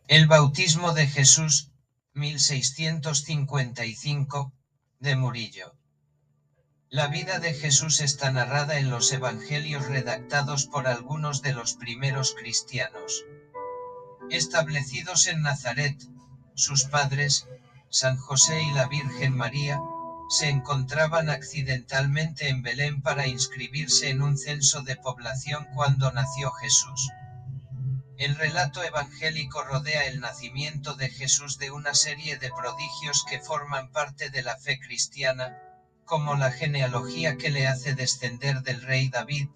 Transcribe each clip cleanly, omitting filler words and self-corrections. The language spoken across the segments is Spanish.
El bautismo de Jesús, 1655, de Murillo. La vida de Jesús está narrada en los evangelios redactados por algunos de los primeros cristianos. Establecidos en Nazaret, sus padres, San José y la Virgen María, se encontraban accidentalmente en Belén para inscribirse en un censo de población cuando nació Jesús. El relato evangélico rodea el nacimiento de Jesús de una serie de prodigios que forman parte de la fe cristiana, como la genealogía que le hace descender del rey David,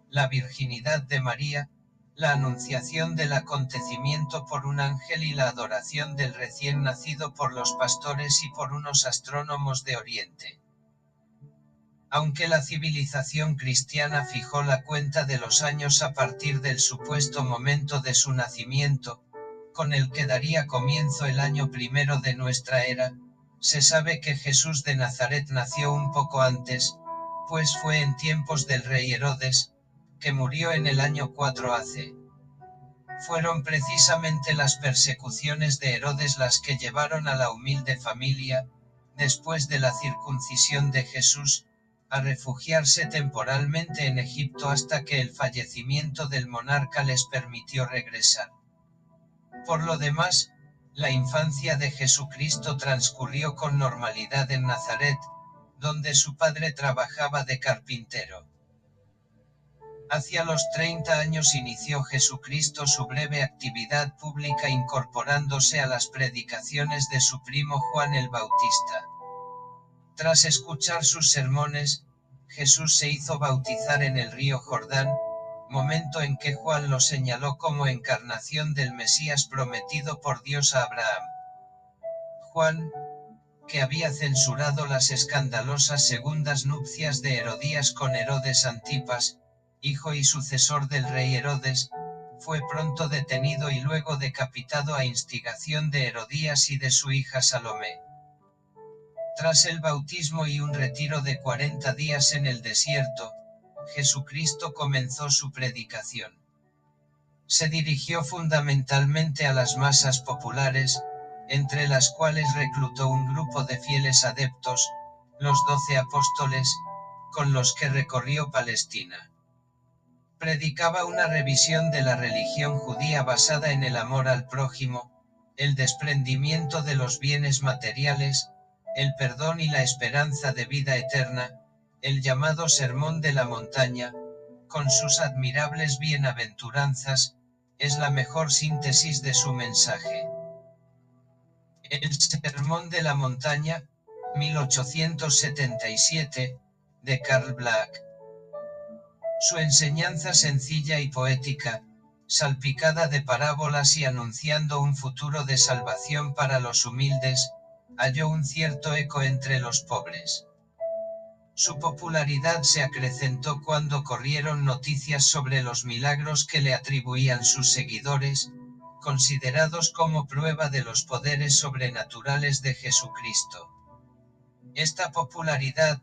la virginidad de María, la anunciación del acontecimiento por un ángel y la adoración del recién nacido por los pastores y por unos astrónomos de Oriente. Aunque la civilización cristiana fijó la cuenta de los años a partir del supuesto momento de su nacimiento, con el que daría comienzo el año primero de nuestra era, se sabe que Jesús de Nazaret nació un poco antes, pues fue en tiempos del rey Herodes, que murió en el año 4 AC. Fueron precisamente las persecuciones de Herodes las que llevaron a la humilde familia, después de la circuncisión de Jesús, a refugiarse temporalmente en Egipto hasta que el fallecimiento del monarca les permitió regresar. Por lo demás, la infancia de Jesucristo transcurrió con normalidad en Nazaret, donde su padre trabajaba de carpintero. Hacia los 30 años inició Jesucristo su breve actividad pública incorporándose a las predicaciones de su primo Juan el Bautista. Tras escuchar sus sermones, Jesús se hizo bautizar en el río Jordán, momento en que Juan lo señaló como encarnación del Mesías prometido por Dios a Abraham. Juan, que había censurado las escandalosas segundas nupcias de Herodías con Herodes Antipas, hijo y sucesor del rey Herodes, fue pronto detenido y luego decapitado a instigación de Herodías y de su hija Salomé. Tras el bautismo y un retiro de 40 días en el desierto, Jesucristo comenzó su predicación. Se dirigió fundamentalmente a las masas populares, entre las cuales reclutó un grupo de fieles adeptos, los 12 apóstoles, con los que recorrió Palestina. Predicaba una revisión de la religión judía basada en el amor al prójimo, el desprendimiento de los bienes materiales, el perdón y la esperanza de vida eterna, el llamado Sermón de la Montaña, con sus admirables bienaventuranzas, es la mejor síntesis de su mensaje. El Sermón de la Montaña, 1877, de Karl Black. Su enseñanza sencilla y poética, salpicada de parábolas y anunciando un futuro de salvación para los humildes, halló un cierto eco entre los pobres. Su popularidad se acrecentó cuando corrieron noticias sobre los milagros que le atribuían sus seguidores, considerados como prueba de los poderes sobrenaturales de Jesucristo. Esta popularidad,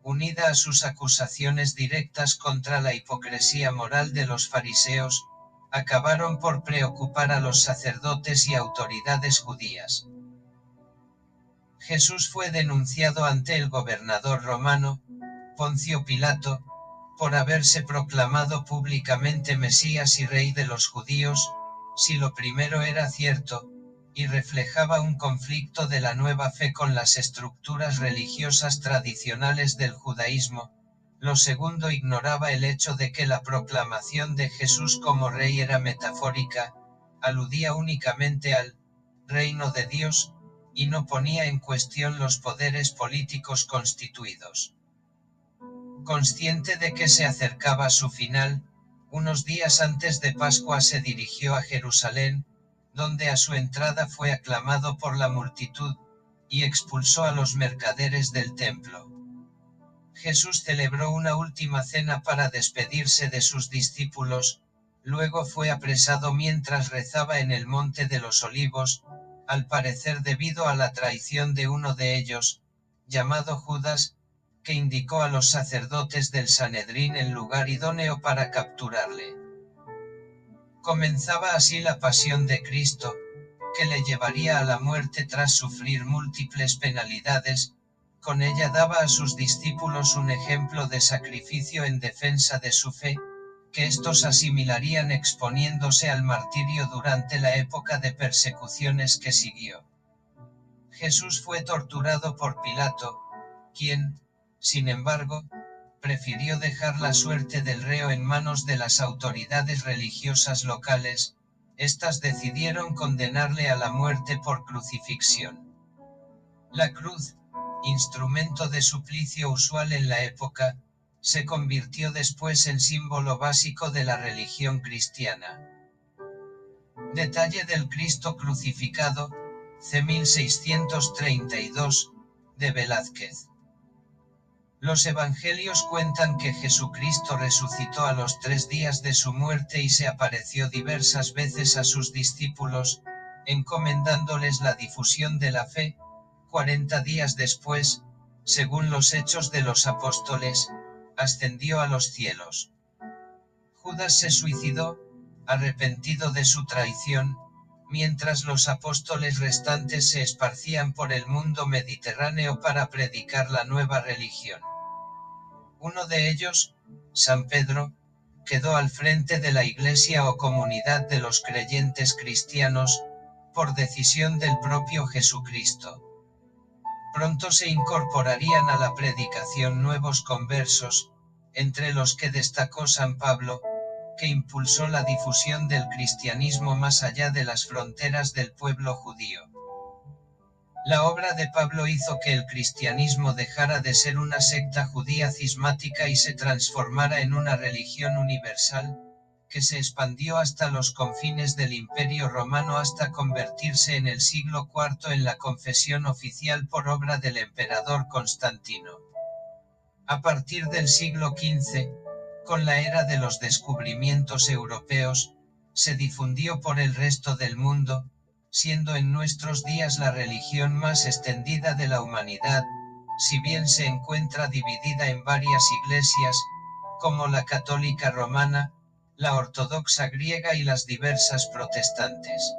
unida a sus acusaciones directas contra la hipocresía moral de los fariseos, acabaron por preocupar a los sacerdotes y autoridades judías. Jesús fue denunciado ante el gobernador romano, Poncio Pilato, por haberse proclamado públicamente Mesías y Rey de los judíos, si lo primero era cierto, y reflejaba un conflicto de la nueva fe con las estructuras religiosas tradicionales del judaísmo, lo segundo ignoraba el hecho de que la proclamación de Jesús como Rey era metafórica, aludía únicamente al reino de Dios, y no ponía en cuestión los poderes políticos constituidos. Consciente de que se acercaba su final, unos días antes de Pascua se dirigió a Jerusalén, donde a su entrada fue aclamado por la multitud, y expulsó a los mercaderes del templo. Jesús celebró una última cena para despedirse de sus discípulos, luego fue apresado mientras rezaba en el Monte de los Olivos, al parecer debido a la traición de uno de ellos, llamado Judas, que indicó a los sacerdotes del Sanedrín el lugar idóneo para capturarle. Comenzaba así la pasión de Cristo, que le llevaría a la muerte tras sufrir múltiples penalidades. Con ella daba a sus discípulos un ejemplo de sacrificio en defensa de su fe, que estos asimilarían exponiéndose al martirio durante la época de persecuciones que siguió. Jesús fue torturado por Pilato, quien, sin embargo, prefirió dejar la suerte del reo en manos de las autoridades religiosas locales. Estas decidieron condenarle a la muerte por crucifixión. La cruz, instrumento de suplicio usual en la época, se convirtió después en símbolo básico de la religión cristiana. Detalle del Cristo crucificado, c. 1632, de Velázquez. Los evangelios cuentan que Jesucristo resucitó a los 3 días de su muerte y se apareció diversas veces a sus discípulos, encomendándoles la difusión de la fe. 40 días después, según los Hechos de los Apóstoles, ascendió a los cielos. Judas se suicidó, arrepentido de su traición, mientras los apóstoles restantes se esparcían por el mundo mediterráneo para predicar la nueva religión. Uno de ellos, San Pedro, quedó al frente de la iglesia o comunidad de los creyentes cristianos, por decisión del propio Jesucristo. Pronto se incorporarían a la predicación nuevos conversos, entre los que destacó San Pablo, que impulsó la difusión del cristianismo más allá de las fronteras del pueblo judío. La obra de Pablo hizo que el cristianismo dejara de ser una secta judía cismática y se transformara en una religión universal, que se expandió hasta los confines del Imperio Romano hasta convertirse en el siglo IV en la confesión oficial por obra del emperador Constantino. A partir del siglo XV, con la era de los descubrimientos europeos, se difundió por el resto del mundo, siendo en nuestros días la religión más extendida de la humanidad, si bien se encuentra dividida en varias iglesias, como la católica romana, la ortodoxa griega y las diversas protestantes.